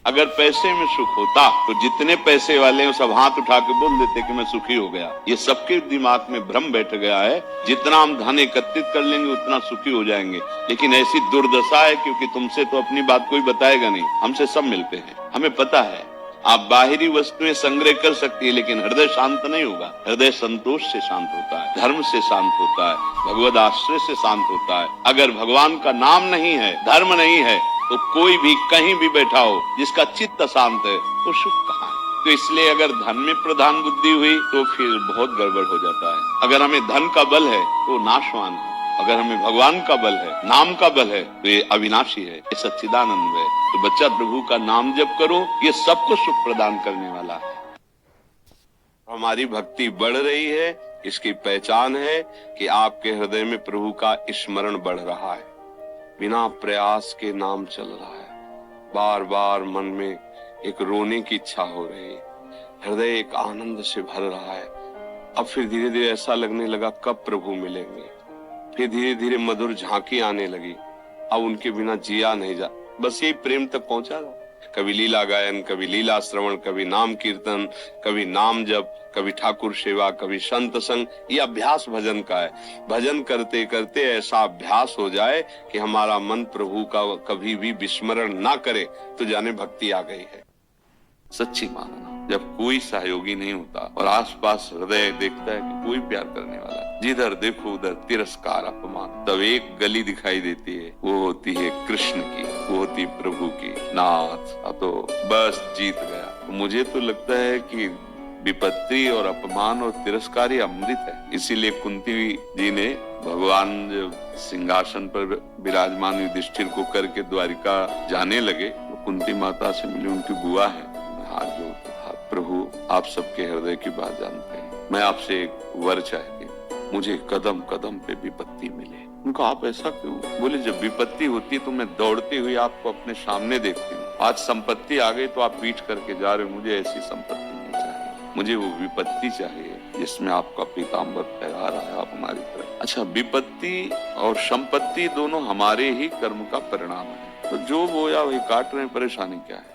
अगर पैसे में सुख होता तो जितने पैसे वाले हैं सब हाथ उठा के बोल देते कि मैं सुखी हो गया। ये सबके दिमाग में भ्रम बैठ गया है, जितना हम धन एकत्रित कर लेंगे उतना सुखी हो जाएंगे। लेकिन ऐसी दुर्दशा है, क्योंकि तुमसे तो अपनी बात कोई बताएगा नहीं, हमसे सब मिलते हैं, हमें पता है। आप बाहरी वस्तुएं संग्रह कर सकती है, लेकिन हृदय शांत नहीं होगा। हृदय संतोष से शांत होता है, धर्म से शांत होता है, भगवद आश्रय से शांत होता है। अगर भगवान का नाम नहीं है, धर्म नहीं है, तो कोई भी कहीं भी बैठा हो, जिसका चित्त शांत है, तो सुख कहाँ है। तो इसलिए अगर धन में प्रधान बुद्धि हुई तो फिर बहुत गड़बड़ हो जाता है। अगर हमें धन का बल है तो नाशवान है, अगर हमें भगवान का बल है, नाम का बल है, तो ये अविनाशी है, ये सच्चिदानंद है। तो बच्चा प्रभु का नाम जप करो, ये सबको सुख प्रदान करने वाला है। हमारी भक्ति बढ़ रही है, इसकी पहचान है कि आपके हृदय में प्रभु का स्मरण बढ़ रहा है, बिना प्रयास के नाम चल रहा है। बार बार मन में एक रोने की इच्छा हो रही है, हृदय एक आनंद से भर रहा है। अब फिर धीरे धीरे ऐसा लगने लगा कब प्रभु मिलेंगे। फिर धीरे धीरे मधुर झांकी आने लगी, अब उनके बिना जिया नहीं जा। बस यही प्रेम तक पहुंचा था। कभी लीला गायन, कभी लीला श्रवण, कभी नाम कीर्तन, कभी नाम जप, कभी ठाकुर सेवा, कभी संत संग। ये अभ्यास भजन का है। भजन करते करते ऐसा अभ्यास हो जाए कि हमारा मन प्रभु का कभी भी विस्मरण ना करे, तो जाने भक्ति आ गई है। सच्ची मानना, जब कोई सहयोगी नहीं होता और आसपास हृदय देखता है कि कोई प्यार करने वाला है, जिधर देखो उधर तिरस्कार अपमान, तब एक गली दिखाई देती है, वो होती है कृष्ण की, वो होती प्रभु की। नाथ, अब तो बस जीत गया। मुझे तो लगता है कि विपत्ति और अपमान और तिरस्कार अमृत है। इसीलिए कुंती जी ने भगवान जब सिंहासन पर विराजमान युधिष्ठिर को करके द्वारिका जाने लगे, तो कुंती माता से मिली, उनकी बुआ है, हाथ जोड़ प्रभु आप सबके हृदय की बात जानते हैं, मैं आपसे एक वर चाहती हूँ, मुझे कदम कदम पे विपत्ति मिले। उनको आप ऐसा क्यों? बोले जब विपत्ति होती है तो मैं दौड़ती हुई आपको अपने सामने देखती हूँ। आज संपत्ति आ गई तो आप पीठ करके जा रहे हो, मुझे ऐसी संपत्ति नहीं चाहिए, मुझे वो विपत्ति चाहिए जिसमें आपका पीताम्बर फहरा रहा है, आप हमारी तरफ। अच्छा, विपत्ति और संपत्ति दोनों हमारे ही कर्म का परिणाम है, तो जो बोया वही काट रहे हैं, परेशानी क्या है?